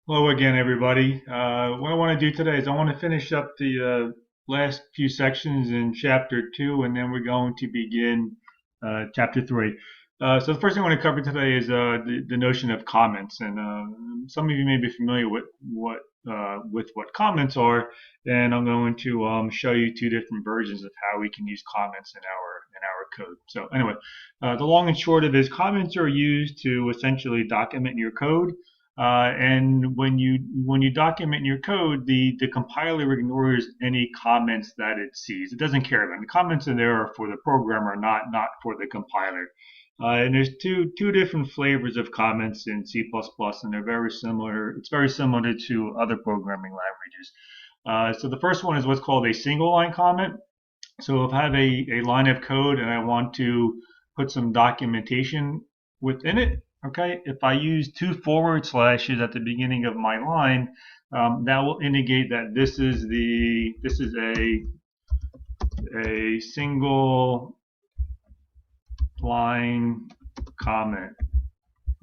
Hello again, everybody. What I want to do today is I want to finish up the last few sections in Chapter 2, and then we're going to begin Chapter 3. So the first thing I want to cover today is the notion of comments, and some of you may be familiar with what comments are, and I'm going to show you two different versions of how we can use comments in our code. So anyway, the long and short of it is comments are used to essentially document your code. And when you document your code, the compiler ignores any comments that it sees. It doesn't care about them. The comments in there are for the programmer, not for the compiler. And there's two different flavors of comments in C++, and they're very similar. It's very similar to other programming languages. So the first one is what's called a single line comment. So if I have a line of code and I want to put some documentation within it, okay, if I use two forward slashes at the beginning of my line, that will indicate that this is a single line comment.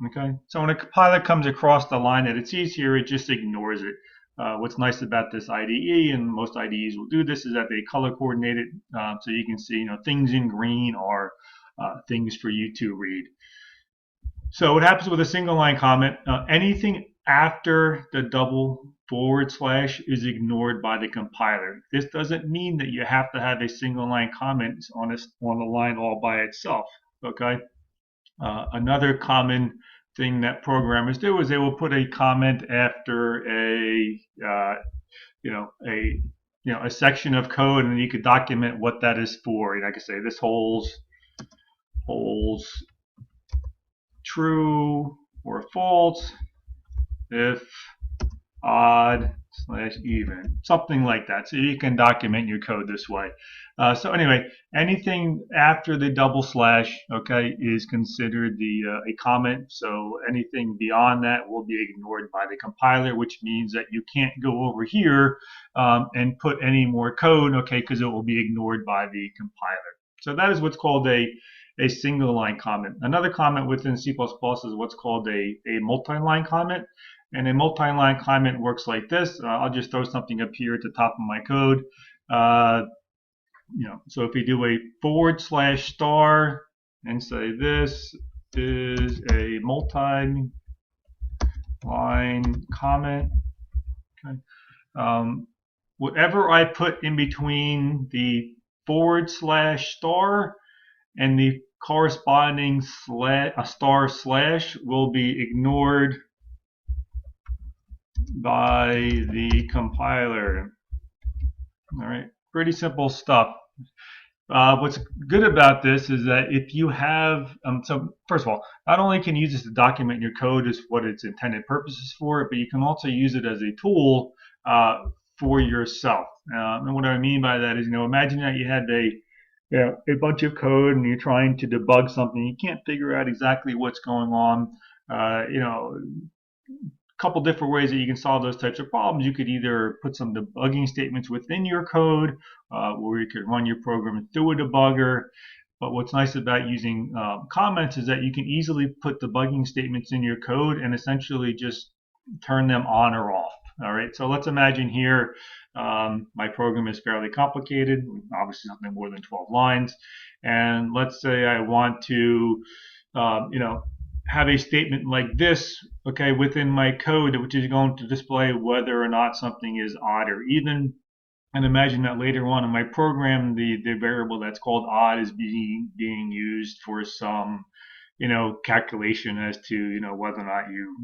Okay, so when a compiler comes across the line that it sees here, it just ignores it. What's nice about this IDE, and most IDEs will do this, is that they color coordinate it, so you can see, things in green are things for you to read. So what happens with a single line comment? Anything after the double forward slash is ignored by the compiler. This doesn't mean that you have to have a single line comment on the line all by itself. Okay. Another common thing that programmers do is they will put a comment after a section of code, and you could document what that is for. I could say this holds true or false if odd slash even, something like that. So you can document your code this way. So anyway, anything after the double slash, okay, is considered a comment. So anything beyond that will be ignored by the compiler, which means that you can't go over here and put any more code, okay, because it will be ignored by the compiler. So that is what's called a single line comment. Another comment within C++ is what's called a multi-line comment. And a multi-line comment works like this. I'll just throw something up here at the top of my code. So if we do a forward slash star and say this is a multi-line comment, okay. Whatever I put in between the forward slash star and the corresponding star slash will be ignored by the compiler. All right, pretty simple stuff. What's good about this is that if you have, so first of all, not only can you use this to document your code as what its intended purpose is for, but you can also use it as a tool for yourself. And what I mean by that is, imagine that you had a bunch of code and you're trying to debug something. You can't figure out exactly what's going on. Couple different ways that you can solve those types of problems. You could either put some debugging statements within your code, or you could run your program through a debugger. But what's nice about using comments is that you can easily put debugging statements in your code and essentially just turn them on or off. All right, so let's imagine here my program is fairly complicated, obviously something more than 12 lines. And let's say I want to, have a statement like this, okay, within my code, which is going to display whether or not something is odd or even. And imagine that later on in my program, the variable that's called odd is being used for some, calculation as to, whether or not you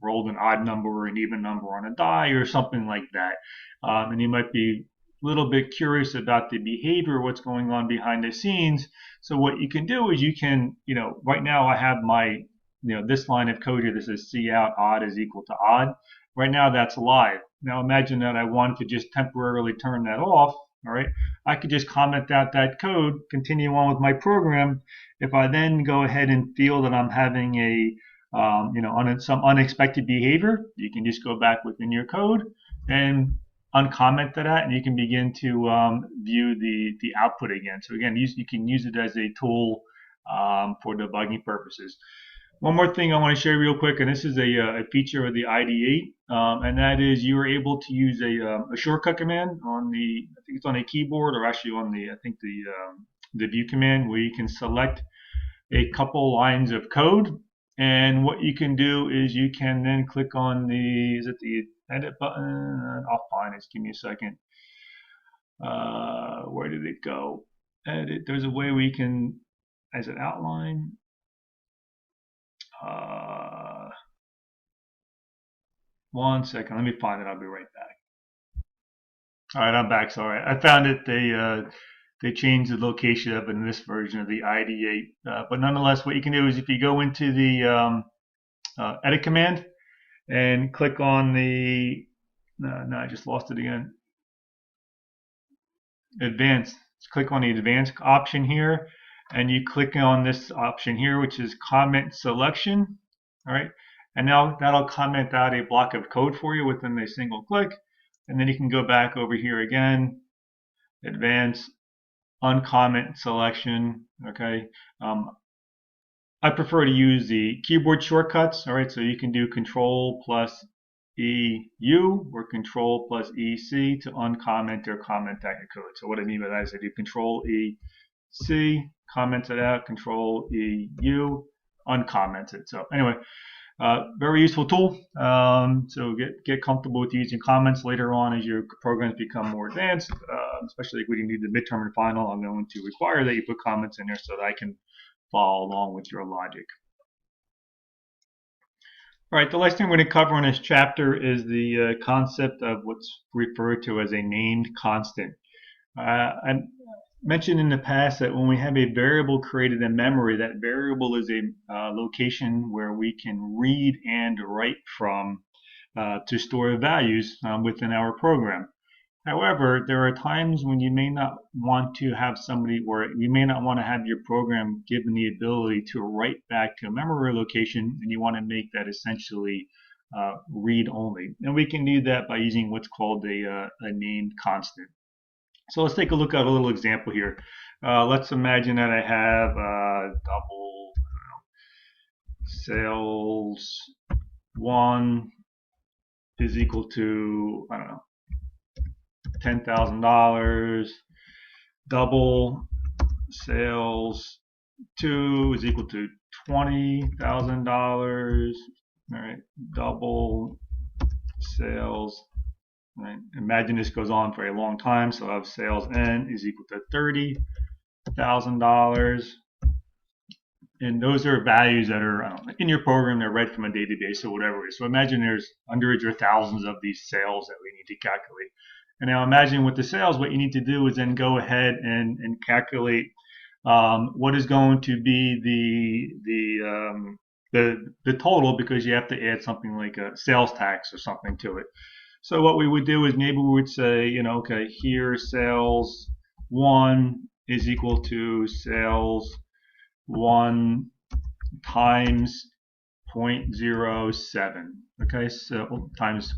rolled an odd number or an even number on a die or something like that. And you might be a little bit curious about the behavior, what's going on behind the scenes. So what you can do is you can, right now I have my, this line of code here that says cout odd is equal to odd. Right now that's live. Now imagine that I wanted to just temporarily turn that off. All right, I could just comment out that code, continue on with my program. If I then go ahead and feel that I'm having some unexpected behavior, you can just go back within your code and uncomment that, and you can begin to view the output again. So again, you can use it as a tool for debugging purposes. One more thing I want to share real quick, and this is a feature of the ID8, and that is you are able to use a shortcut command on I think it's on a keyboard, or actually on I think the view command, where you can select a couple lines of code, and what you can do is you can then click on is it the edit button? I'll find it. Just give me a second. Where did it go? Edit. There's a way we can, as an outline. Uh, One second, let me find it. I'll be right back. All right, I'm back. Sorry, I found it. They changed the location of it in this version of the ID8. But nonetheless, what you can do is if you go into the edit command and click on the no, I just lost it again. Advanced. Click on the advanced option here, and you click on this option here, which is comment selection. All right, and now that'll comment out a block of code for you within a single click, and then you can go back over here again, advanced, uncomment selection. Okay, I prefer to use the keyboard shortcuts. All right, so you can do Control plus EU or Control plus EC to uncomment or comment out your code. So what I mean by that is I do Control EC, comment it out, Control EU, uncomment it. So anyway, very useful tool. So get comfortable with using comments later on as your programs become more advanced, especially when you do the midterm and final. I'm going to require that you put comments in there so that I can follow along with your logic. All right, the last thing we're going to cover in this chapter is the concept of what's referred to as a named constant. I mentioned in the past that when we have a variable created in memory, that variable is a location where we can read and write from to store values within our program. However, there are times when you may not want to have somebody, or you may not want to have your program given the ability to write back to a memory location, and you want to make that essentially read only. And we can do that by using what's called a named constant. So let's take a look at a little example here. Let's imagine that I have double sales 1 is equal to, I don't know, $10,000, double sales 2 is equal to $20,000. All right, double sales. Right. Imagine this goes on for a long time, so I have sales n is equal to $30,000. And those are values that are in your program. They're read from a database or whatever it is. So imagine there's hundreds or thousands of these sales that we need to calculate. And now imagine with the sales, what you need to do is then go ahead and calculate what is going to be the total, because you have to add something like a sales tax or something to it. So what we would do is maybe we would say, okay, here sales 1 is equal to sales 1 times 0.07. Okay, so times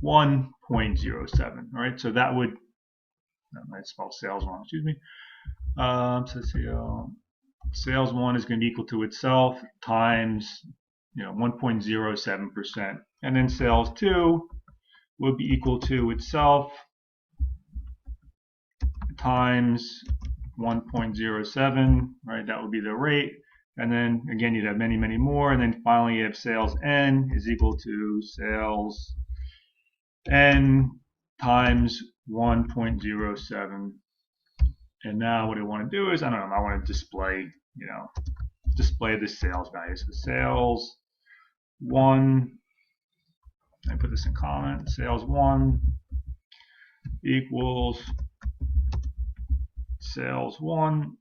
1.07. All right, so that would, that might spell sales wrong, excuse me. So sales 1 is going to be equal to itself times 1.07%, and then sales 2 will be equal to itself times 1.07, right? That would be the rate. And then again, you'd have many, many more. And then finally, you have sales n is equal to sales n times 1.07. And now what I want to do is, I don't know, I want to display, display the sales value. So sales 1, I put this in comment, sales 1 equals sales 1.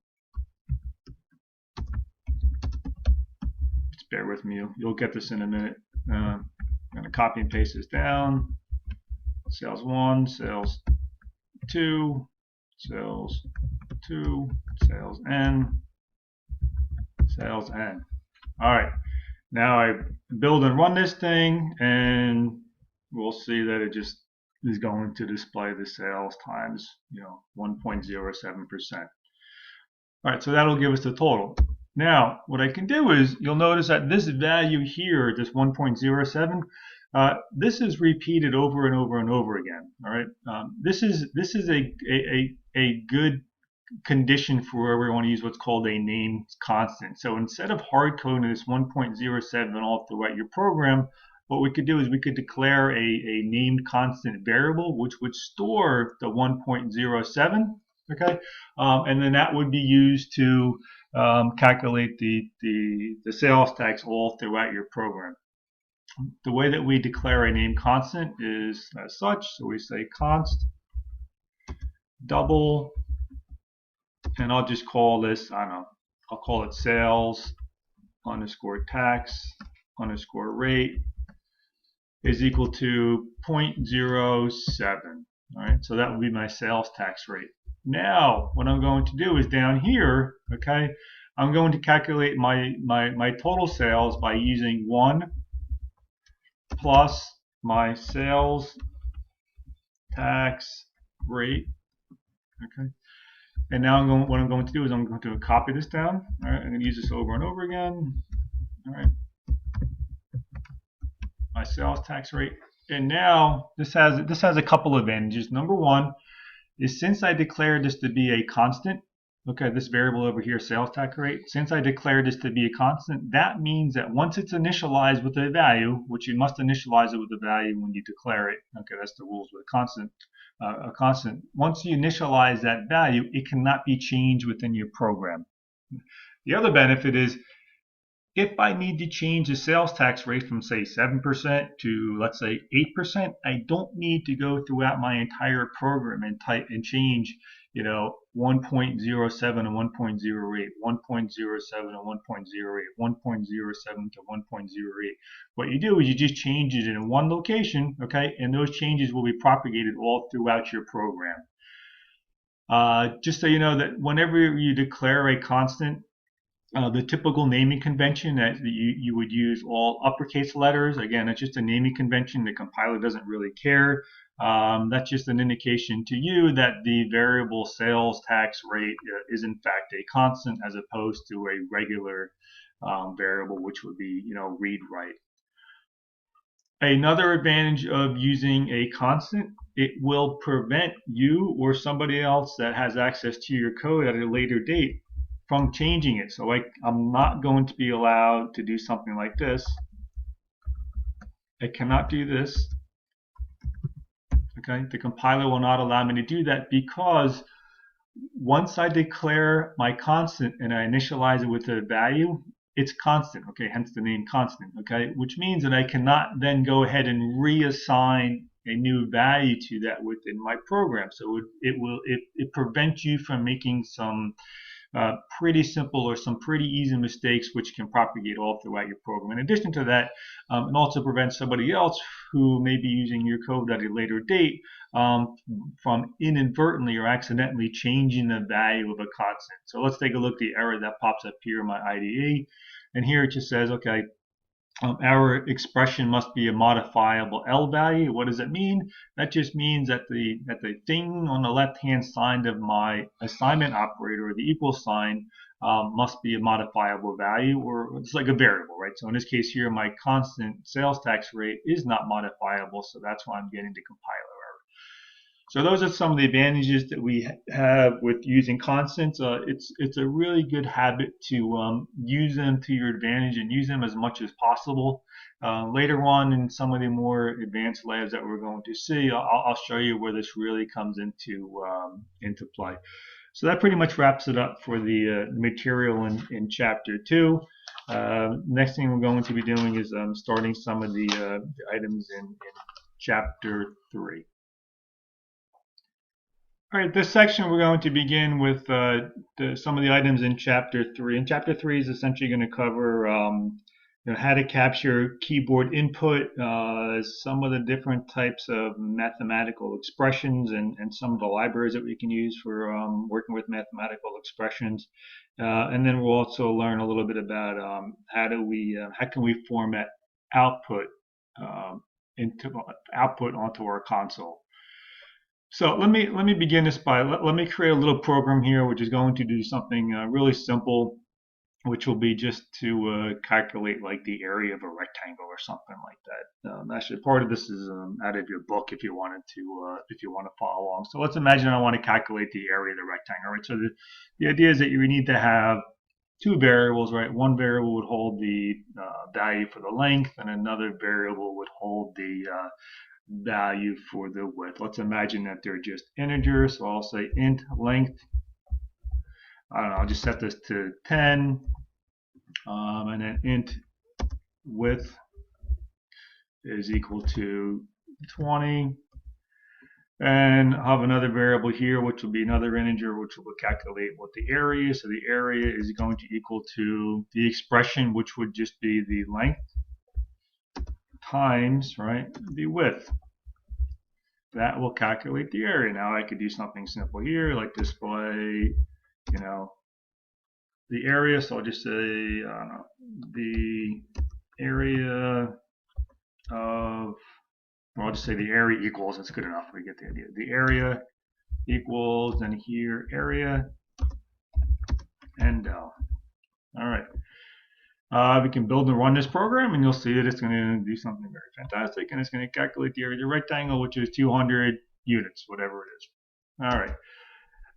Just bear with me, you'll get this in a minute. I'm going to copy and paste this down. Sales 1, sales 2, sales 2, sales n, sales n. All right, now I build and run this thing, and we'll see that it just is going to display the sales times 1.07%. All right, so that'll give us the total. Now, what I can do is, you'll notice that this value here, this 1.07, this is repeated over and over and over again. All right, this is a good condition for where we want to use what's called a named constant. So instead of hard coding this 1.07 all throughout your program, what we could do is we could declare a named constant variable which would store the 1.07. Okay, and then that would be used to calculate the sales tax all throughout your program. The way that we declare a named constant is as such. So we say const double, and I'll just call this, I don't know, I'll call it sales underscore tax underscore rate is equal to 0.07. All right, so that would be my sales tax rate. Now, what I'm going to do is down here, okay, I'm going to calculate my total sales by using 1 plus my sales tax rate, okay. And now what I'm going to do is I'm going to copy this down. All right, I'm going to use this over and over again. All right, my sales tax rate. And now this has a couple of advantages. Number one is, since I declared this to be a constant, okay, this variable over here, sales tax rate, since I declared this to be a constant, that means that once it's initialized with a value, which you must initialize it with a value when you declare it, okay, that's the rules with a constant, once you initialize that value, it cannot be changed within your program. The other benefit is, if I need to change the sales tax rate from, say, 7% to, let's say, 8%, I don't need to go throughout my entire program and type and change, 1.07 and 1.08, 1.07 and 1.08, 1.07 to 1.08. What you do is you just change it in one location, okay, and those changes will be propagated all throughout your program. Just so you know that whenever you declare a constant, the typical naming convention that you would use all uppercase letters. Again, it's just a naming convention. The compiler doesn't really care. That's just an indication to you that the variable sales tax rate is in fact a constant, as opposed to a regular variable, which would be, read write. Another advantage of using a constant, it will prevent you or somebody else that has access to your code at a later date from changing it. So I'm not going to be allowed to do something like this. I cannot do this. Okay, the compiler will not allow me to do that, because once I declare my constant and I initialize it with a value, it's constant, okay, hence the name constant, okay, which means that I cannot then go ahead and reassign a new value to that within my program. So it prevents you from making some pretty simple or some pretty easy mistakes which can propagate all throughout your program. In addition to that, it also prevents somebody else who may be using your code at a later date from inadvertently or accidentally changing the value of a constant. So let's take a look at the error that pops up here in my IDE. And here it just says, okay, our expression must be a modifiable L value. What does it mean? That just means that the thing on the left-hand side of my assignment operator, or the equal sign, must be a modifiable value, or it's like a variable, right? So in this case here, my constant sales tax rate is not modifiable, so that's why I'm getting the compiler error. So those are some of the advantages that we have with using constants. It's a really good habit to use them to your advantage and use them as much as possible. Later on in some of the more advanced labs that we're going to see, I'll show you where this really comes into play. So that pretty much wraps it up for the material in Chapter 2. Next thing we're going to be doing is starting some of the items in Chapter 3. All right, this section we're going to begin with some of the items in Chapter 3. And Chapter 3 is essentially going to cover how to capture keyboard input, some of the different types of mathematical expressions, and some of the libraries that we can use for working with mathematical expressions. And then we'll also learn a little bit about how can we format output onto our console. So let me begin this by let me create a little program here which is going to do something really simple. which will be just to calculate like the area of a rectangle or something like that. Actually, part of this is out of your book if you wanted to if you want to follow along. So let's imagine I want to calculate the area of the rectangle, right? So the idea is that you need to have two variables, right? One variable would hold the value for the length, and another variable would hold the value for the width. Let's imagine that they're just integers. So I'll say int length. I don't know. I'll just set this to 10. And then int width is equal to 20. And I'll have another variable here, which will be another integer, which will calculate what the area is. So the area is going to equal to the expression, which would just be the length times, right, the width. That will calculate the area. Now I could do something simple here, like display, you know, the area. So I'll just say, I don't know, the area of, well, I'll just say the area equals, that's good enough, we get the idea. The area equals, and here area and del. All right. We can build and run this program, and you'll see that it's going to do something very fantastic, and it's going to calculate the area of the rectangle, which is 200 units, whatever it is. All right.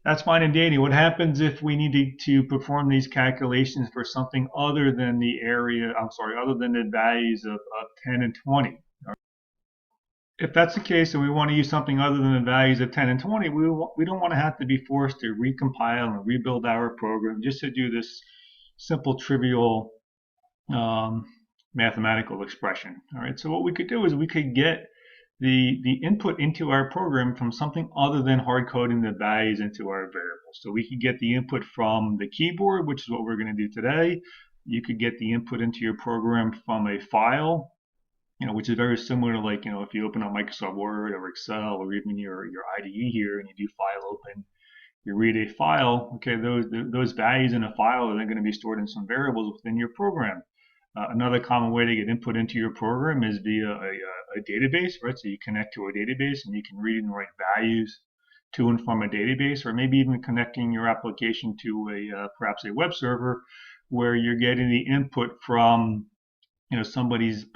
That's fine and dandy. What happens if we needed to perform these calculations for something other than the area, other than the values of 10 and 20? If that's the case and we want to use something other than the values of 10 and 20, we don't want to have to be forced to recompile and rebuild our program just to do this simple, trivial mathematical expression. All right, so what we could do is we could get the input into our program from something other than hard coding the values into our variables. So we could get the input from the keyboard, which is what we're going to do today. You could get the input into your program from a file, which is very similar to, like, if you open up Microsoft Word or Excel or even your IDE here and you do file open, you read a file. Okay, those values in a file are then going to be stored in some variables within your program. Another common way to get input into your program is via a database, right? So you connect to a database and you can read and write values to and from a database, or maybe even connecting your application to perhaps a web server where you're getting the input from somebody's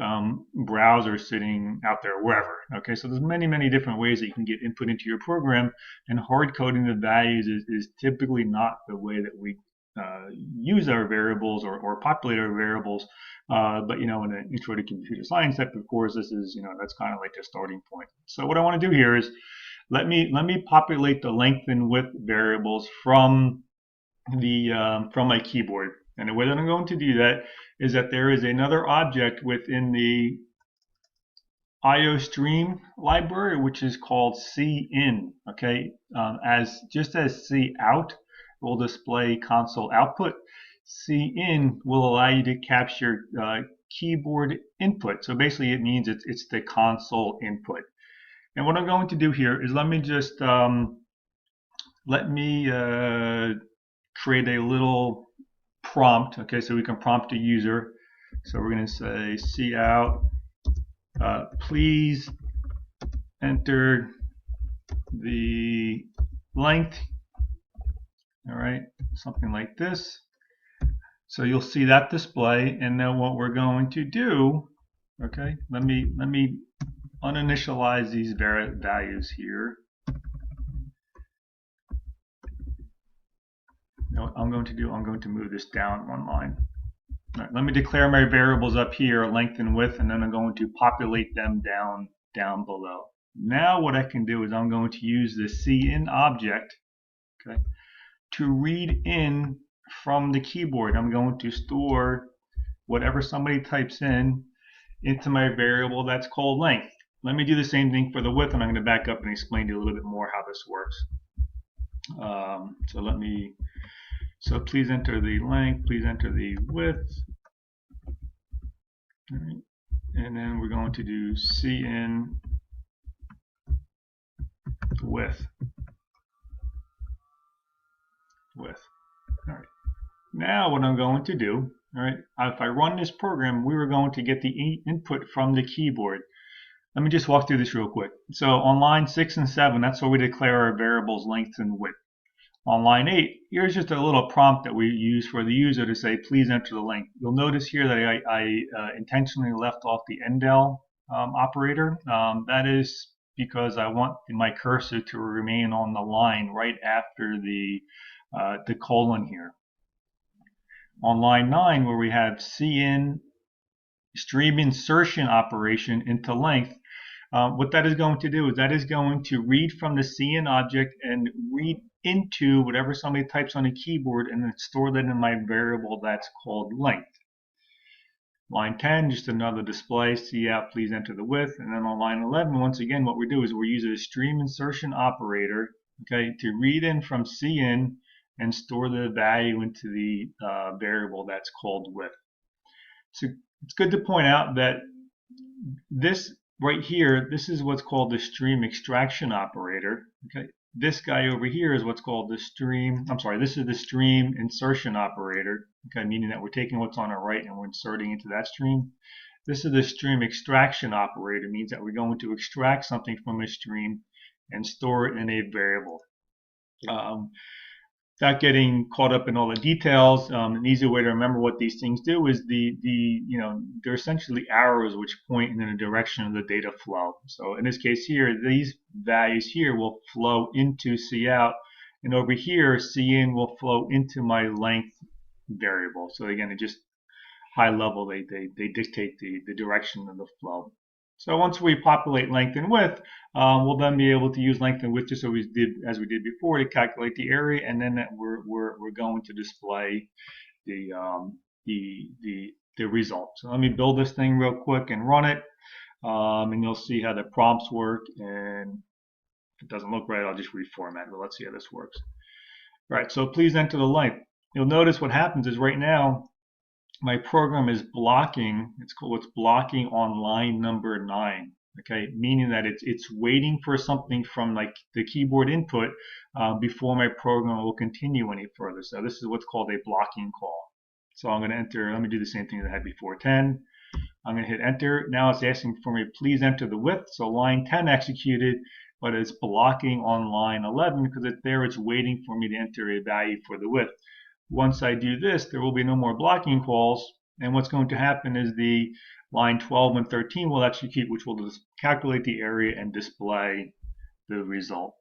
browser sitting out there, wherever. Okay, so there's many different ways that you can get input into your program, and hard coding the values is typically not the way that we use our variables or populate our variables. But in an intro to computer science type of course, this is that's kind of like the starting point. So what I want to do here is let me populate the length and width variables from my keyboard. And the way that I'm going to do that is that there is another object within the IOStream library, which is called cin. Okay, just as cout will display console output, cin will allow you to capture keyboard input. So basically, it means it's the console input. And what I'm going to do here is let me just create a little prompt. Okay, so we can prompt a user. So we're going to say cout, please enter the length. All right, something like this. So you'll see that display, and now what we're going to do, okay, let me uninitialize these values here. I'm going to move this down one line. All right, let me declare my variables up here, length and width, and then I'm going to populate them down below. Now what I can do is I'm going to use the cin object, okay, to read in from the keyboard. I'm going to store whatever somebody types in into my variable that's called length. Let me do the same thing for the width, and I'm going to back up and explain to you a little bit more how this works. So please enter the length, please enter the width. All right. And then we're going to do cin width. All right. Now what I'm going to do, all right, if I run this program, we were going to get the input from the keyboard. Let me just walk through this real quick. So on line 6 and 7, that's where we declare our variables length and width. On line 8, here's just a little prompt that we use for the user to say, please enter the length. You'll notice here that I intentionally left off the endl operator. That is because I want my cursor to remain on the line right after the colon here. On line 9, where we have cin stream insertion operation into length, what that is going to do is that is going to read from the cin object and read into whatever somebody types on a keyboard and then store that in my variable that's called length. Line 10, just another display, cout, please enter the width. And then on line 11, once again, what we do is we use a stream insertion operator, okay, to read in from cin and store the value into the variable that's called width. So it's good to point out that this right here, this is what's called the stream extraction operator. Okay, this guy over here is what's called the stream. This is the stream insertion operator. Okay, meaning that we're taking what's on our right and we're inserting into that stream. This is the stream extraction operator, means that we're going to extract something from a stream and store it in a variable. Without getting caught up in all the details, an easy way to remember what these things do is they're essentially arrows which point in the direction of the data flow. So in this case here, these values here will flow into cout, and over here cin will flow into my length variable. So again, it just high level they dictate the direction of the flow. So once we populate length and width, we'll then be able to use length and width just as we did before to calculate the area, and then we're going to display the result. So let me build this thing real quick and run it, and you'll see how the prompts work. And if it doesn't look right, I'll just reformat. But let's see how this works. All right. So please enter the length. You'll notice what happens is right now my program is blocking. It's blocking on line number 9. Okay, meaning that it's waiting for something from like the keyboard input before my program will continue any further. So this is what's called a blocking call. So I'm going to enter. Let me do the same thing that I had before. 10. I'm going to hit enter. Now it's asking for me, please enter the width. So line 10 executed, but it's blocking on line 11 because it's waiting for me to enter a value for the width. Once I do this, there will be no more blocking calls, and what's going to happen is the line 12 and 13 will execute, which will just calculate the area and display the result.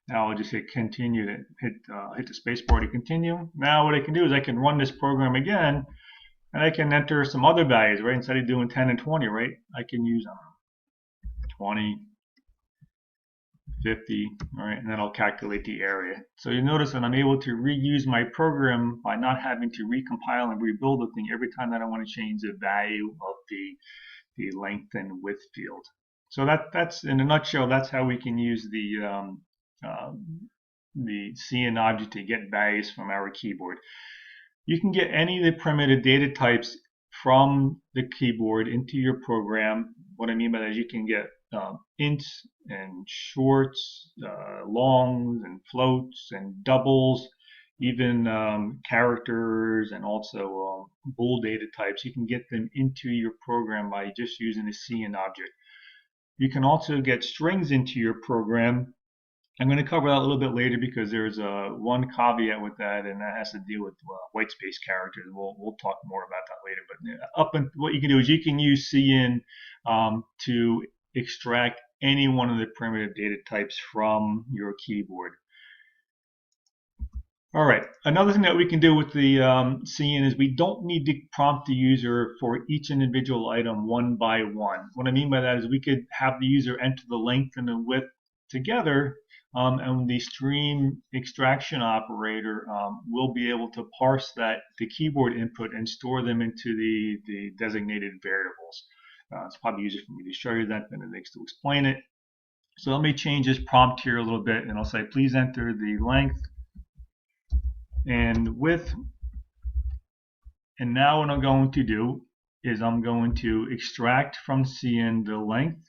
Now I'll just hit continue to hit the space bar to continue. Now what I can do is I can run this program again, and I can enter some other values, right? Instead of doing 10 and 20, right? I can use 20, 50, all right, and then I'll calculate the area. So you notice that I'm able to reuse my program by not having to recompile and rebuild the thing every time that I want to change the value of the length and width field. So that's in a nutshell. That's how we can use the cin object to get values from our keyboard. You can get any of the primitive data types from the keyboard into your program. What I mean by that is you can get ints and shorts, longs and floats and doubles, even characters and also bool data types. You can get them into your program by just using the cin object. You can also get strings into your program. I'm going to cover that a little bit later because there's one caveat with that, and that has to deal with white space characters. We'll talk more about that later. But what you can do is you can use cin to extract any one of the primitive data types from your keyboard. All right, another thing that we can do with the cin is we don't need to prompt the user for each individual item one by one. What I mean by that is we could have the user enter the length and the width together, and the stream extraction operator will be able to parse the keyboard input and store them into the designated variables. It's probably easier for me to show you that than it is to explain it. So let me change this prompt here a little bit, and I'll say please enter the length and width. And now what I'm going to do is I'm going to extract from cin the length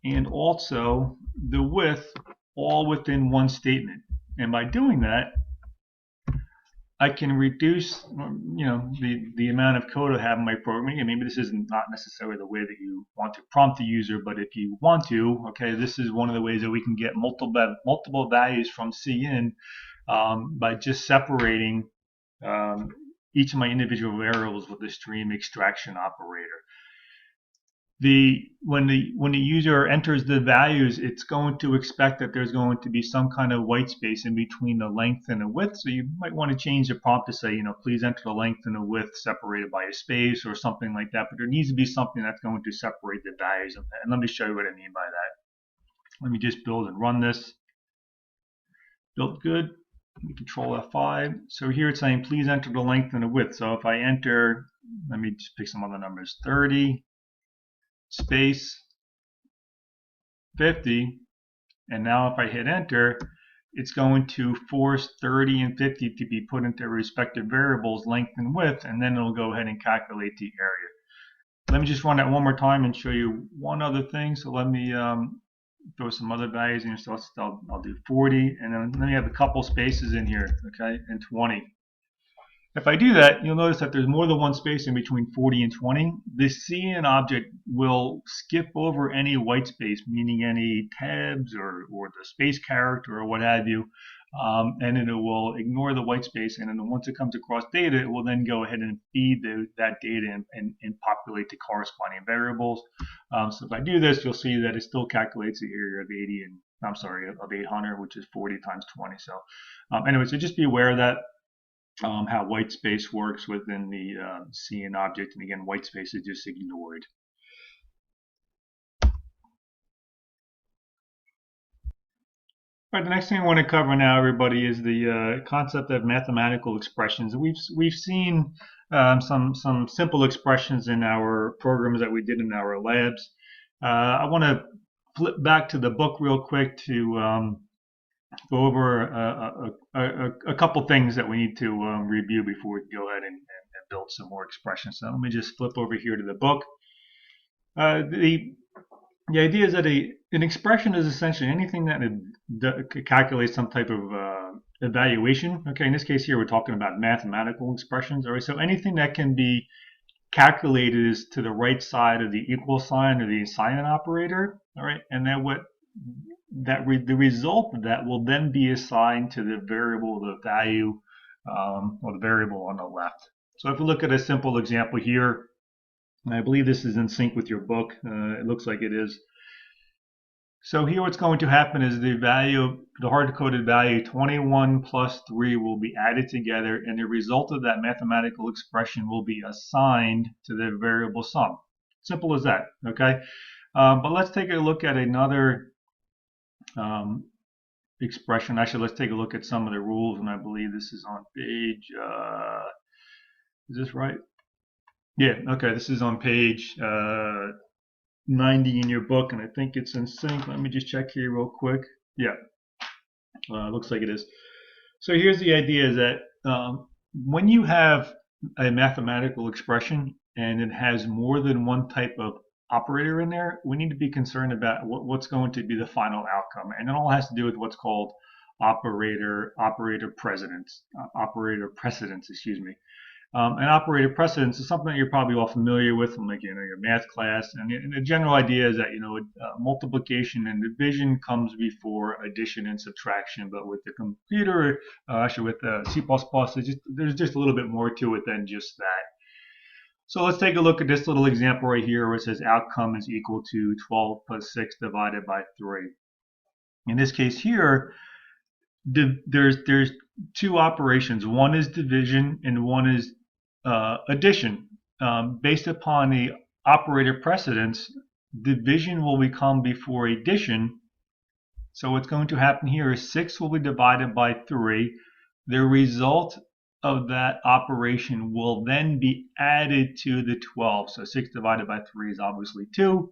and also the width all within one statement. And by doing that, I can reduce, the amount of code I have in my programming. And maybe this is not necessarily the way that you want to prompt the user, but if you want to, okay, this is one of the ways that we can get multiple values from cin by just separating um, each of my individual variables with the stream extraction operator. When the user enters the values, it's going to expect that there's going to be some kind of white space in between the length and the width. So you might want to change the prompt to say, please enter the length and the width separated by a space or something like that. But there needs to be something that's going to separate the values. And let me show you what I mean by that. Let me just build and run this. Built good. Control F5. So here it's saying, please enter the length and the width. So if I enter, let me just pick some other numbers, 30 space 50, and now if I hit enter, it's going to force 30 and 50 to be put into respective variables, length and width, and then it'll go ahead and calculate the area. Let me just run that one more time and show you one other thing. So let me throw some other values in here. So I'll do 40, and then let me have a couple spaces in here, okay, and 20. If I do that, you'll notice that there's more than one space in between 40 and 20. The cin object will skip over any white space, meaning any tabs or the space character or what have you, and then it will ignore the white space. And then once it comes across data, it will then go ahead and feed that data and populate the corresponding variables. So if I do this, you'll see that it still calculates the area of 80 and of 800, which is 40 times 20. So anyway, so just be aware of that. How white space works within the cin object, and again, white space is just ignored. All right, the next thing I want to cover now, everybody, is the concept of mathematical expressions. We've seen some simple expressions in our programs that we did in our labs. I want to flip back to the book real quick to go over a couple things that we need to review before we go ahead and build some more expressions. So let me just flip over here to the book. The idea is that an expression is essentially anything that calculates some type of evaluation. Okay, in this case here we're talking about mathematical expressions. All right, so anything that can be calculated is to the right side of the equal sign or the assignment operator. All right, and then the result of that will then be assigned to the variable, the value, or the variable on the left. So if we look at a simple example here, and I believe this is in sync with your book. It looks like it is. So here what's going to happen is the hard-coded value 21 plus 3 will be added together, and the result of that mathematical expression will be assigned to the variable sum. Simple as that, okay? But let's take a look at another expression. Actually, let's take a look at some of the rules, and I believe this is on page, is this right? Yeah, okay, this is on page 90 in your book, and I think it's in sync. Let me just check here real quick. Yeah, looks like it is. So here's the idea, is that when you have a mathematical expression and it has more than one type of operator in there, we need to be concerned about what's going to be the final outcome, and it all has to do with what's called operator precedence. And operator precedence is something that you're probably all familiar with from, like, your math class. And the general idea is that multiplication and division comes before addition and subtraction. But with the computer, actually with C++, there's just a little bit more to it than just that. So let's take a look at this little example right here where it says outcome is equal to 12 plus 6 divided by 3. In this case here, there's two operations. One is division and one is addition. Based upon the operator precedence, division will become before addition. So what's going to happen here is 6 will be divided by 3. The result of that operation will then be added to the 12. So 6 divided by 3 is obviously 2.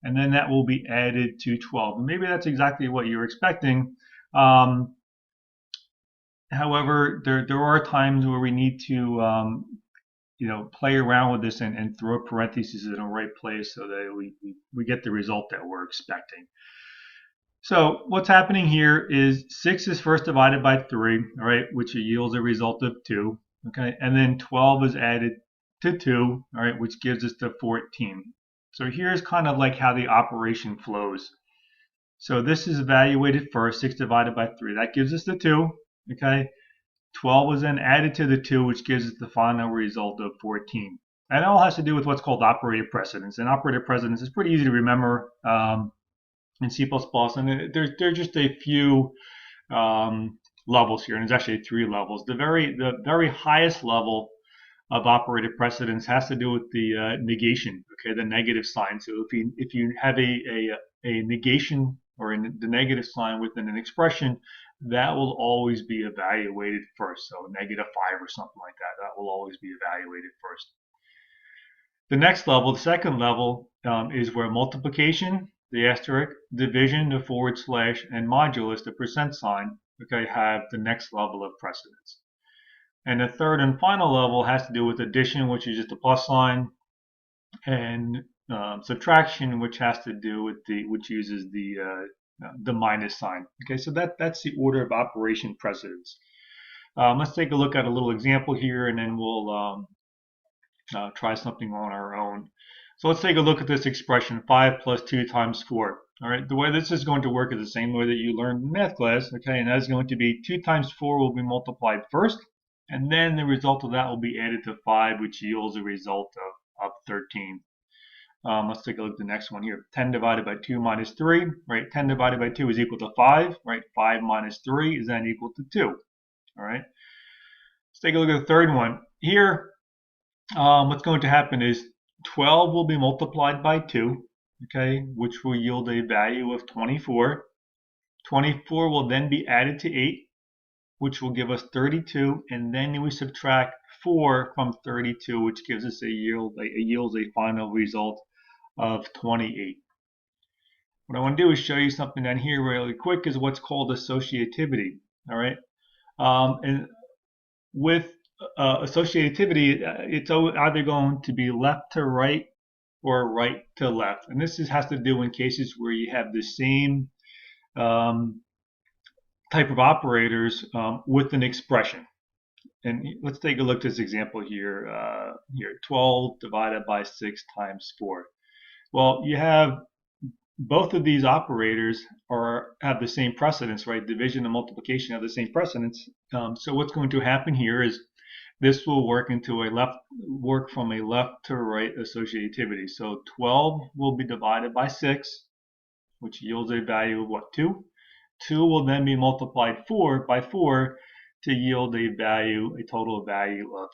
And then that will be added to 12. And maybe that's exactly what you're expecting. However, there are times where we need to play around with this and throw parentheses in the right place so that we get the result that we're expecting. So what's happening here is 6 is first divided by 3, all right, which yields a result of 2, okay, and then 12 is added to 2, all right, which gives us the 14. So here's kind of like how the operation flows. So this is evaluated first, 6 divided by 3, that gives us the 2, okay. 12 was then added to the 2, which gives us the final result of 14. And it all has to do with what's called operator precedence. And operator precedence is pretty easy to remember in C++, and there's just a few levels here, and there's actually 3 levels. The very highest level of operator precedence has to do with the negation, okay, the negative sign. So if you have a negation or the negative sign within an expression, that will always be evaluated first. So -5 or something like that, that will always be evaluated first. The next level, the second level, is where multiplication, the asterisk, division, the forward slash, and modulus, the percent sign, okay, have the next level of precedence. And the third and final level has to do with addition, which is just a plus sign, and subtraction, which has to do with which uses the minus sign. Okay, so that's the order of operation precedence. Let's take a look at a little example here, and then we'll try something on our own. So let's take a look at this expression, 5 plus 2 times 4. All right, the way this is going to work is the same way that you learned in math class, okay, and that's going to be 2 times 4 will be multiplied first, and then the result of that will be added to 5, which yields a result of 13. Let's take a look at the next one here. 10 divided by 2 minus 3, right? 10 divided by 2 is equal to 5, right? 5 minus 3 is then equal to 2, all right? Let's take a look at the third one. Here, what's going to happen is 12 will be multiplied by 2, okay, which will yield a value of 24. 24 will then be added to 8, which will give us 32, and then we subtract 4 from 32, which gives us yields a final result of 28. What I want to do is show you something down here really quick is what's called associativity, all right? And with associativity, it's either going to be left to right or right to left. And this has to do in cases where you have the same type of operators with an expression. And let's take a look at this example here. 12 divided by 6 times 4. Well, you have both of these operators have the same precedence, right? Division and multiplication have the same precedence. So what's going to happen here is this will work from a left to right associativity. So 12 will be divided by 6, which yields a value of what? 2. 2 will then be multiplied by 4 to yield a total value of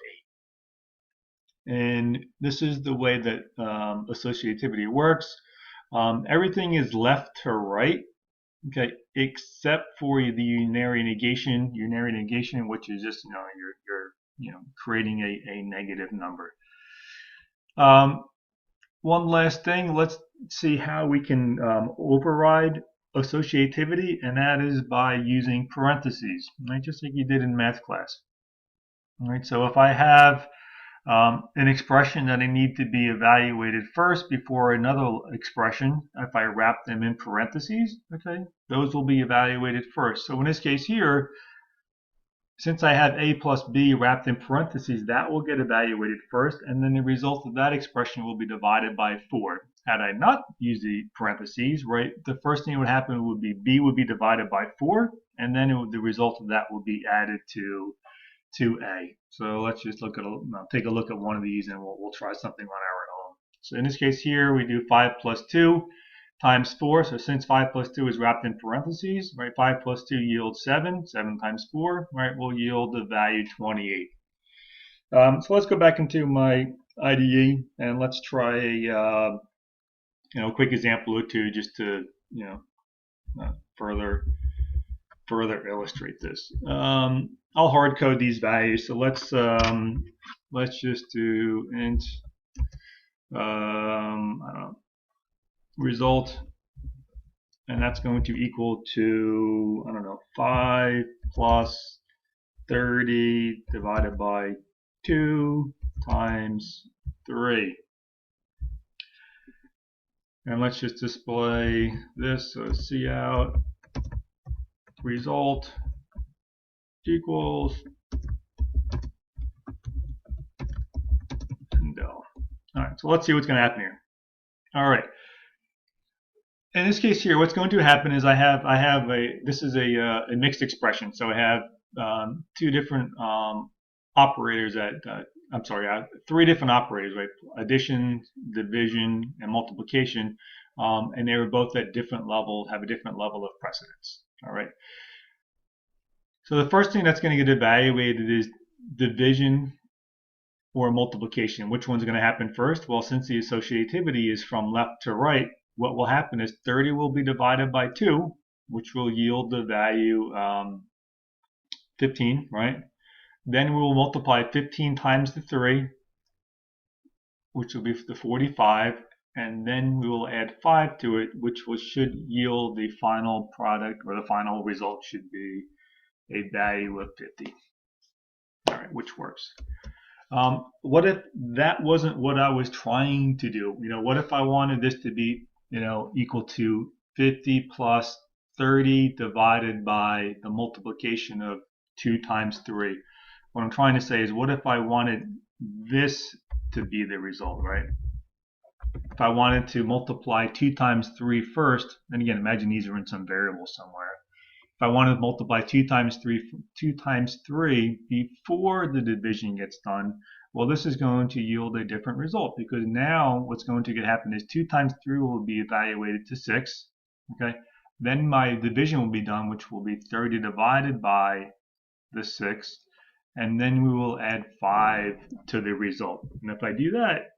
8. And this is the way that associativity works. Everything is left to right, okay, except for the unary negation, which is just you're creating a negative number. One last thing, let's see how we can override associativity, and that is by using parentheses, right? Just like you did in math class. All right, so if I have an expression that I need to be evaluated first before another expression, if I wrap them in parentheses, okay, those will be evaluated first. So in this case here, since I have a plus b wrapped in parentheses, that will get evaluated first, and then the result of that expression will be divided by 4. Had I not used the parentheses, right, the first thing that would happen would be b would be divided by 4, and then the result of that will be added to a. So let's just take a look at one of these, and we'll try something on our own. So in this case here, we do 5 plus 2 times 4. So since 5 plus 2 is wrapped in parentheses, right, 5 plus 2 yields 7. 7 times 4, right, will yield the value 28. So let's go back into my IDE and let's try a quick example or two just to further illustrate this. I'll hard code these values. So let's just do int I don't know, result, and that's going to equal to 5 plus 30 divided by 2 times 3. And let's just display this. So cout result equals del. All right, so let's see what's going to happen here. All right. In this case here, what's going to happen is I have this is a mixed expression. So I have two different operators I'm sorry, three different operators, right? Addition, division, and multiplication, and they were both at different levels, have a different level of precedence. All right. So the first thing that's going to get evaluated is division or multiplication. Which one's going to happen first? Well, since the associativity is from left to right, what will happen is 30 will be divided by 2, which will yield the value 15, right? Then we will multiply 15 times the 3, which will be the 45, and then we will add 5 to it, which should yield the final product, or the final result should be a value of 50. All right, which works. What if that wasn't what I was trying to do? What if I wanted this to be, equal to 50 plus 30 divided by the multiplication of 2 times 3? What I'm trying to say is, what if I wanted this to be the result, right? If I wanted to multiply 2 times 3 first, and again, imagine these are in some variable somewhere. If I wanted to multiply 2 times 3 before the division gets done, well, this is going to yield a different result, because now what's going to happen is 2 times 3 will be evaluated to 6. Okay, then my division will be done, which will be 30 divided by the 6, and then we will add 5 to the result. And if I do that,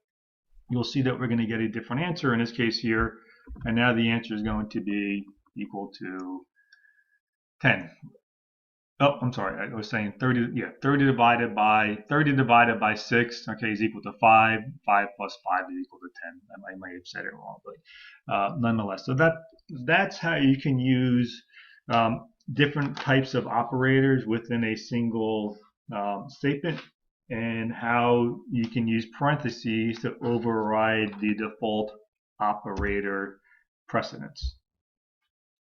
you'll see that we're going to get a different answer in this case here, and now the answer is going to be equal to 10. Oh, I'm sorry. I was saying 30. Yeah, 30 divided by 6. Okay, is equal to 5. 5 plus 5 is equal to 10. I might have said it wrong, but nonetheless. So that's how you can use different types of operators within a single statement, and how you can use parentheses to override the default operator precedence.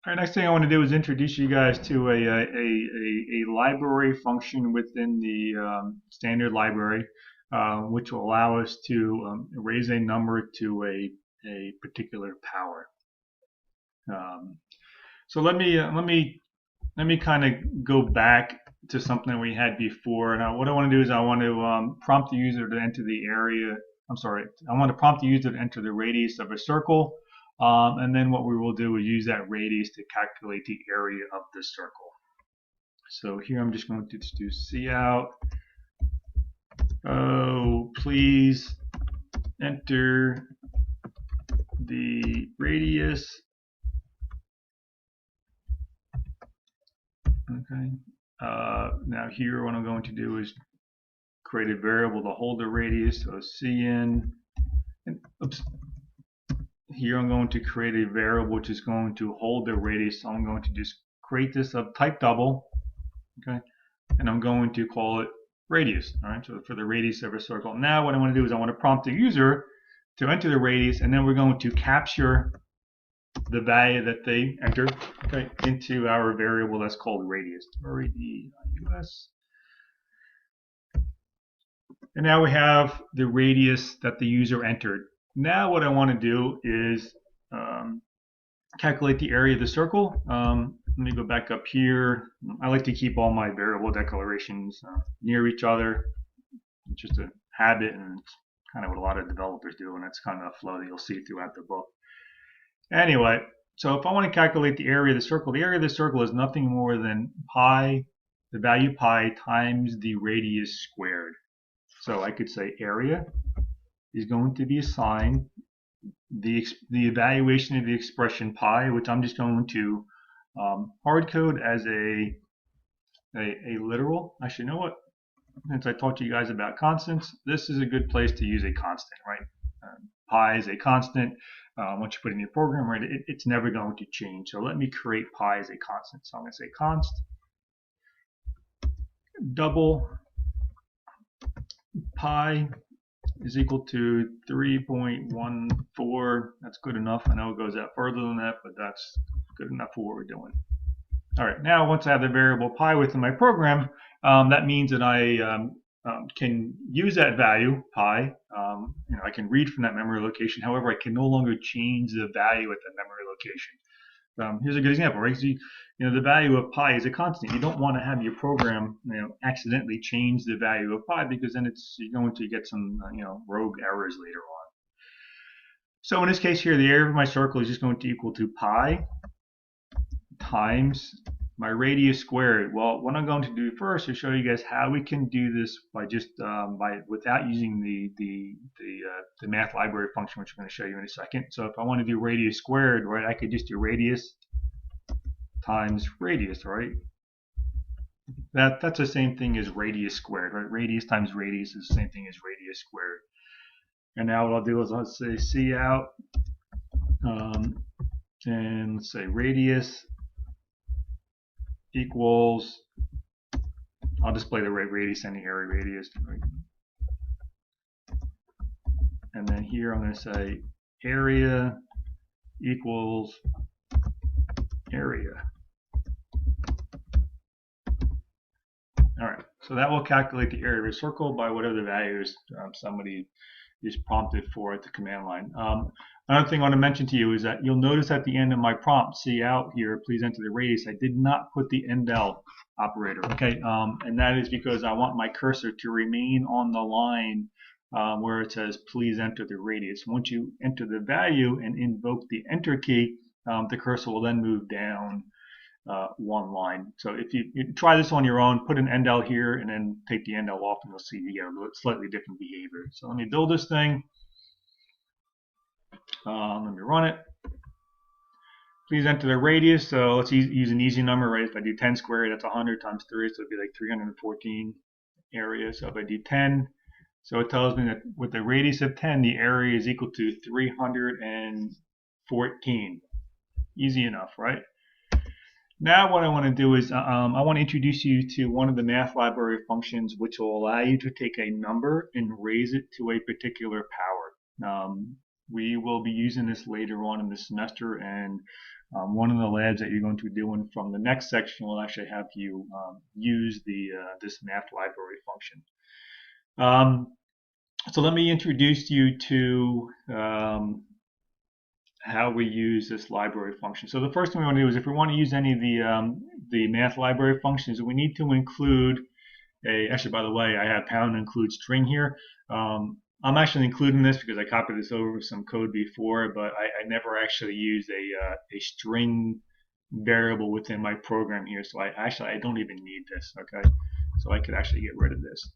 All right, next thing I want to do is introduce you guys to a library function within the standard library, which will allow us to raise a number to a particular power. So let me kind of go back to something we had before. Now, what I want to do is I want to prompt the user to enter the area. I'm sorry, I want to prompt the user to enter the radius of a circle. And then what we will do is use that radius to calculate the area of the circle. So here I'm just going to do cout. Oh, please enter the radius. Okay. Now here what I'm going to do is create a variable to hold the radius. So cin. And, oops. Here I'm going to create a variable which is going to hold the radius. So I'm going to just create this of type double, okay, and I'm going to call it radius. All right, so for the radius of a circle. Now what I want to do is I want to prompt the user to enter the radius, and then we're going to capture the value that they enter, okay, into our variable that's called radius. R-A-D-I-U-S. And now we have the radius that the user entered. Now what I want to do is calculate the area of the circle. Let me go back up here. I like to keep all my variable declarations near each other. It's just a habit, and it's kind of what a lot of developers do, and that's kind of a flow that you'll see throughout the book. Anyway, so if I want to calculate the area of the circle is nothing more than pi, the value pi times the radius squared. So I could say area is going to be assigned the evaluation of the expression pi, which I'm just going to hard code as a literal. Actually, you know what? Since I taught you guys about constants, this is a good place to use a constant, right? Pi is a constant. Once you put it in your program, right, it's never going to change. So let me create pi as a constant. So I'm going to say const double pi is equal to 3.14. That's good enough. I know it goes out further than that, but that's good enough for what we're doing. All right, now once I have the variable pi within my program, that means that I can use that value, pi. I can read from that memory location. However, I can no longer change the value at that memory location. Here's a good example, right? So the value of pi is a constant. You don't want to have your program, accidentally change the value of pi, because then you're going to get some, rogue errors later on. So in this case here, the area of my circle is just going to equal to pi times my radius squared. Well, what I'm going to do first is show you guys how we can do this by just without using the math library function, which I'm going to show you in a second. So if I want to do radius squared, right, I could just do radius times radius, right? That's the same thing as radius squared, right? Radius times radius is the same thing as radius squared. And now what I'll do is I'll say cout, and let's say radius equals, I'll display the radius and the area radius, right? And then here I'm going to say area equals area. All right, so that will calculate the area of a circle by whatever the values somebody is prompted for at the command line. Another thing I want to mention to you is that you'll notice at the end of my prompt, cout here, please enter the radius, I did not put the endl operator, okay? And that is because I want my cursor to remain on the line where it says please enter the radius. Once you enter the value and invoke the enter key, the cursor will then move down one line. So if you try this on your own, put an endl here and then take the endl off, and you'll see you get a slightly different behavior. So let me build this thing. Let me run it. Please enter the radius. So let's use an easy number, right? If I do 10 squared, that's 100 times 3, so it'd be like 314 area. So if I do 10, so it tells me that with the radius of 10, the area is equal to 314. Easy enough, right? Now what I want to do is I want to introduce you to one of the math library functions which will allow you to take a number and raise it to a particular power. We will be using this later on in the semester, and one of the labs that you're going to be doing from the next section will actually have you use this math library function. So let me introduce you to how we use this library function. So the first thing we want to do is, if we want to use any of the math library functions, we need to include actually, by the way, I have pound include string here. I'm actually including this because I copied this over with some code before, but I never actually used a string variable within my program here. So I don't even need this, okay? So I could actually get rid of this.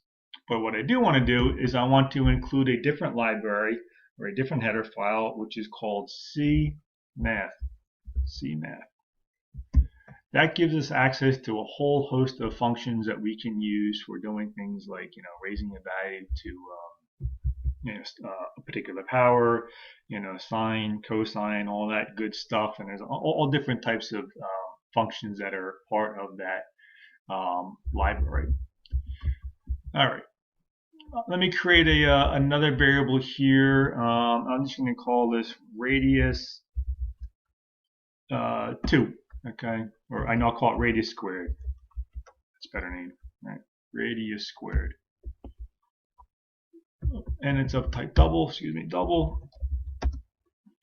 But what I do want to do is I want to include a different library or a different header file, which is called cmath. That gives us access to a whole host of functions that we can use for doing things like, raising a value to a particular power, sine, cosine, all that good stuff. And there's all different types of functions that are part of that library. All right. Let me create another variable here. I'm just going to call this radius 2, okay? Or I'll call it radius squared. That's a better name, right? Radius squared. And it's of type double, double.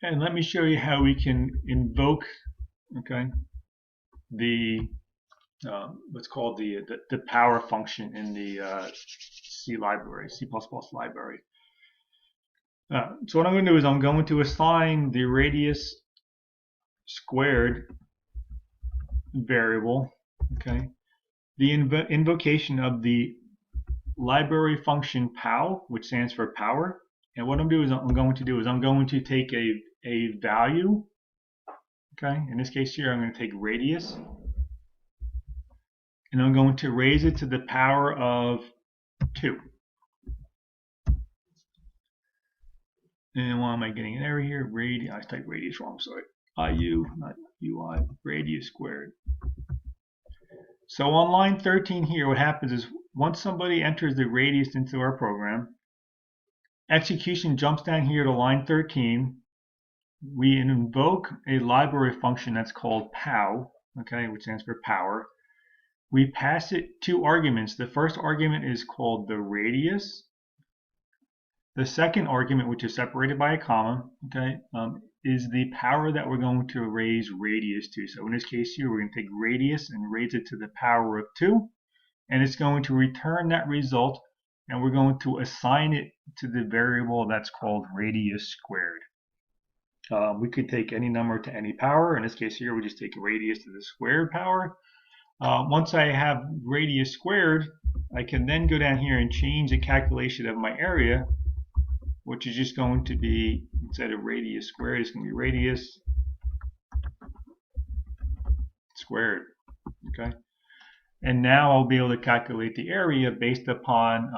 And let me show you how we can invoke, okay, the what's called the power function in the C library, C++ library. So what I'm going to do is I'm going to assign the radius squared variable, okay, the invocation of the library function pow, which stands for power. And what I'm going to take a value, okay, in this case here I'm going to take radius, and I'm going to raise it to the power of 2. And why am I getting an error here? I typed radius wrong, sorry. IU, not UI, radius squared. So on line 13 here, what happens is once somebody enters the radius into our program, Execution jumps down here to line 13. We invoke a library function that's called pow, okay, which stands for power. We pass it two arguments. The first argument is called the radius. The second argument, which is separated by a comma, okay, is the power that we're going to raise radius to. So in this case here, we're going to take radius and raise it to the power of 2, and it's going to return that result, and we're going to assign it to the variable that's called radius squared. We could take any number to any power. In this case here, we just take radius to the squared power. Once I have radius squared, I can then go down here and change the calculation of my area, which is just going to be, instead of radius squared, it's going to be radius squared. Okay. And now I'll be able to calculate the area based upon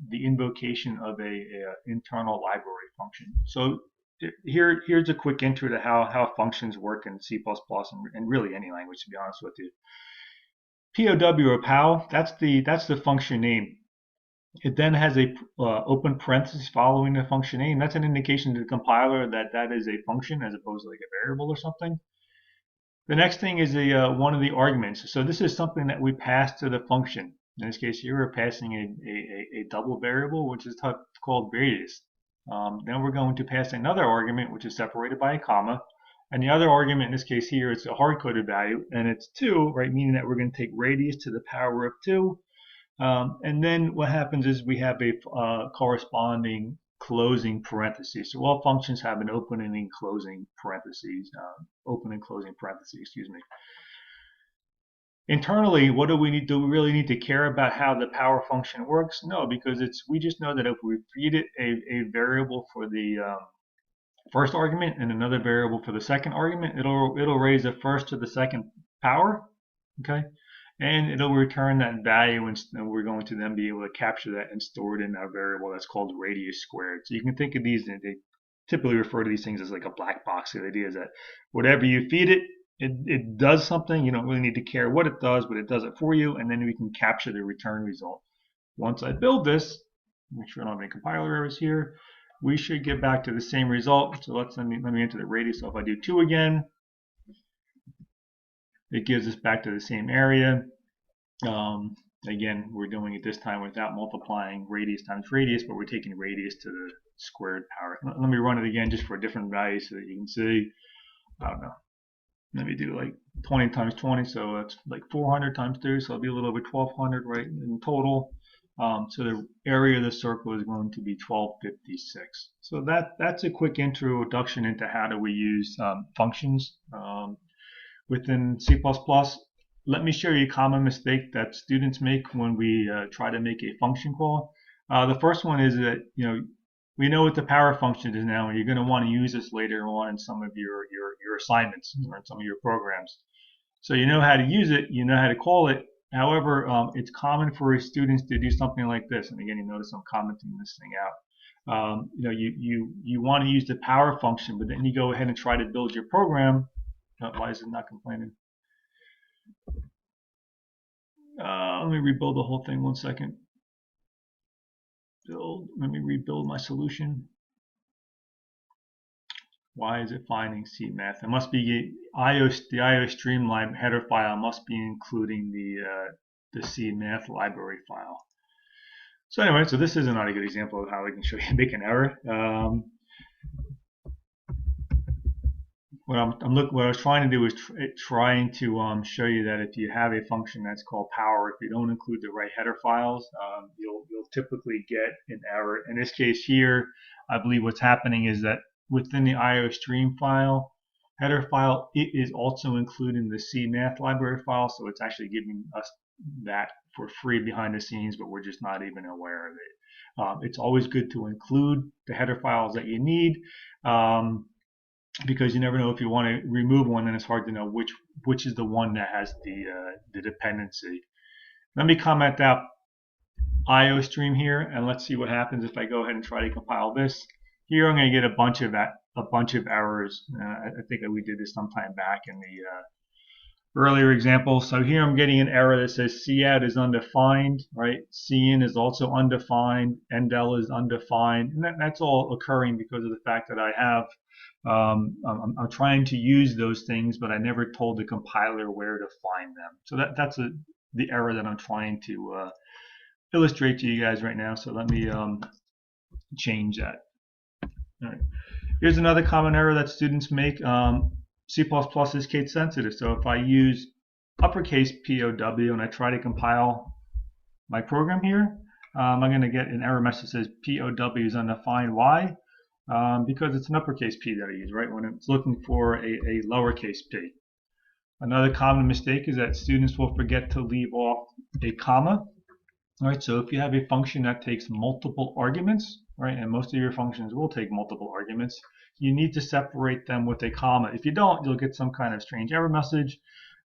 the invocation of a internal library function. So here's a quick intro to how functions work in C++ and really any language, to be honest with you. POW or POW, that's the function name. It then has a open parenthesis following the function name. That's an indication to the compiler that that is a function as opposed to like a variable or something. The next thing is one of the arguments. So this is something that we pass to the function. In this case here, we're passing a double variable, which is called radius. Then we're going to pass another argument, which is separated by a comma. And the other argument in this case here is a hard-coded value, and it's 2, right? Meaning that we're going to take radius to the power of 2. And then what happens is we have a corresponding closing parentheses. So all functions have an opening and closing parentheses, excuse me. Internally, what do we need? Do we really need to care about how the power function works? No, because we just know that if we feed it a variable for the first argument and another variable for the second argument, it'll raise the first to the second power, okay? And it'll return that value, and we're going to then be able to capture that and store it in our variable that's called radius squared. So you can think of these, they typically refer to these things as like a black box. The idea is that whatever you feed it, it does something. You don't really need to care what it does, but it does it for you, and then we can capture the return result. Once I build this, make sure I don't have any compiler errors here, we should get back to the same result. So let me enter the radius. So if I do 2 again, it gives us back to the same area. Again, we're doing it this time without multiplying radius times radius, but we're taking radius to the squared power. Let me run it again just for a different value so that you can see. I don't know. Let me do like 20 times 20, so that's like 400 times 2, so it'll be a little over 1200 right in total. So the area of the circle is going to be 1256. So that's a quick introduction into how do we use functions within C++. Let me show you a common mistake that students make when we try to make a function call. The first one is that we know what the power function is now, and you're going to want to use this later on in some of your assignments or in some of your programs. So you know how to use it, you know how to call it. However, it's common for students to do something like this. And again, you notice I'm commenting this thing out. You want to use the power function, but then you go ahead and try to build your program. Why is it not complaining? Let me rebuild the whole thing 1 second. Let me rebuild my solution. Why is it finding CMath? It must be the IO streamline header file must be including the CMath library file. So anyway, so this is not a good example of how we can show you make an error. What I was trying to do is trying to show you that if you have a function that's called power, if you don't include the right header files, you'll typically get an error. In this case here, I believe what's happening is that within the IO stream file, header file, it is also including the CMath library file, so it's actually giving us that for free behind the scenes, but we're just not even aware of it. It's always good to include the header files that you need. Because you never know, if you want to remove one, then it's hard to know which is the one that has the dependency. Let me comment out IO stream here, and let's see what happens if I go ahead and try to compile this. Here I'm going to get a bunch of errors. I think that we did this sometime back in the earlier example. So here I'm getting an error that says cout is undefined, right? Cin is also undefined, endel is undefined, and that's all occurring because of the fact that I have I'm trying to use those things, but I never told the compiler where to find them. So that's the error that I'm trying to illustrate to you guys right now. So let me change that. All right. Here's another common error that students make. C++ is case sensitive, so if I use uppercase POW and I try to compile my program here, I'm going to get an error message that says POW is undefined. Why? Because it's an uppercase P that I use, right? When it's looking for a lowercase p. Another common mistake is that students will forget to leave off a comma. All right, so if you have a function that takes multiple arguments, right, and most of your functions will take multiple arguments, you need to separate them with a comma. If you don't, you'll get some kind of strange error message.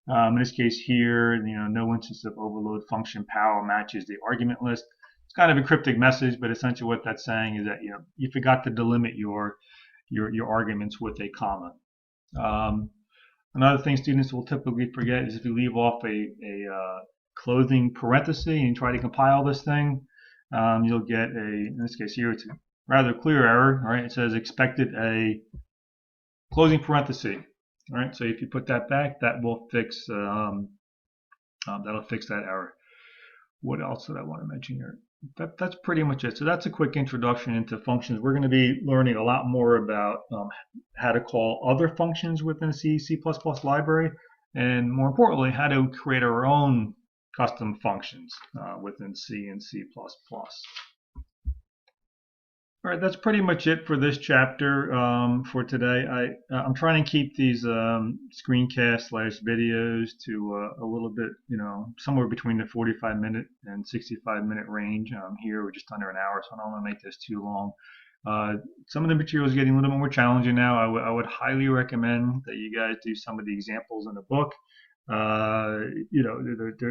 In this case here, no instance of overload function power matches the argument list. It's kind of a cryptic message, but essentially what that's saying is that you forgot to delimit your arguments with a comma. Another thing students will typically forget is if you leave off a closing parenthesis and you try to compile this thing, you'll get in this case here, it's a rather clear error, right? It says expected a closing parenthesis, right? So if you put that back, that will fix that'll fix that error. What else did I want to mention here? That's pretty much it. So that's a quick introduction into functions. We're going to be learning a lot more about how to call other functions within C, C++ library, and more importantly, how to create our own custom functions within C and C++. All right, that's pretty much it for this chapter for today. I'm trying to keep these screencast/videos to a little bit, somewhere between the 45-minute and 65-minute range. Here we're just under an hour, so I don't want to make this too long. Some of the material is getting a little more challenging now. I would highly recommend that you guys do some of the examples in the book.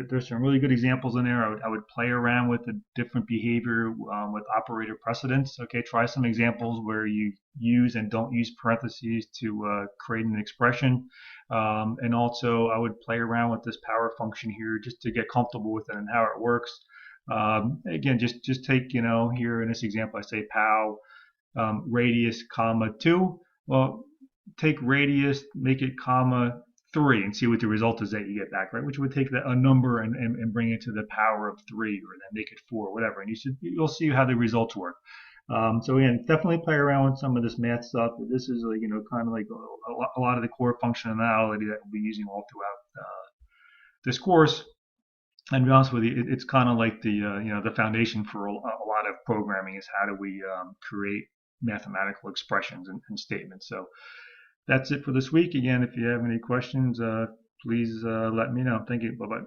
There's some really good examples in there. I would play around with the different behavior with operator precedence. Okay, try some examples where you use and don't use parentheses to create an expression. And also, I would play around with this power function here just to get comfortable with it and how it works. Again, just take, here in this example, I say pow radius comma 2. Well, take radius, make it comma 3 and see what the result is that you get back, right? Which would take a number and bring it to the power of 3, or then make it 4, whatever. And you'll see how the results work. So again, definitely play around with some of this math stuff. This is kind of like a lot of the core functionality that we'll be using all throughout this course. And to be honest with you, it's kind of like the foundation for a lot of programming is how do we create mathematical expressions and statements. So that's it for this week. Again, if you have any questions, please let me know. Thank you. Bye-bye.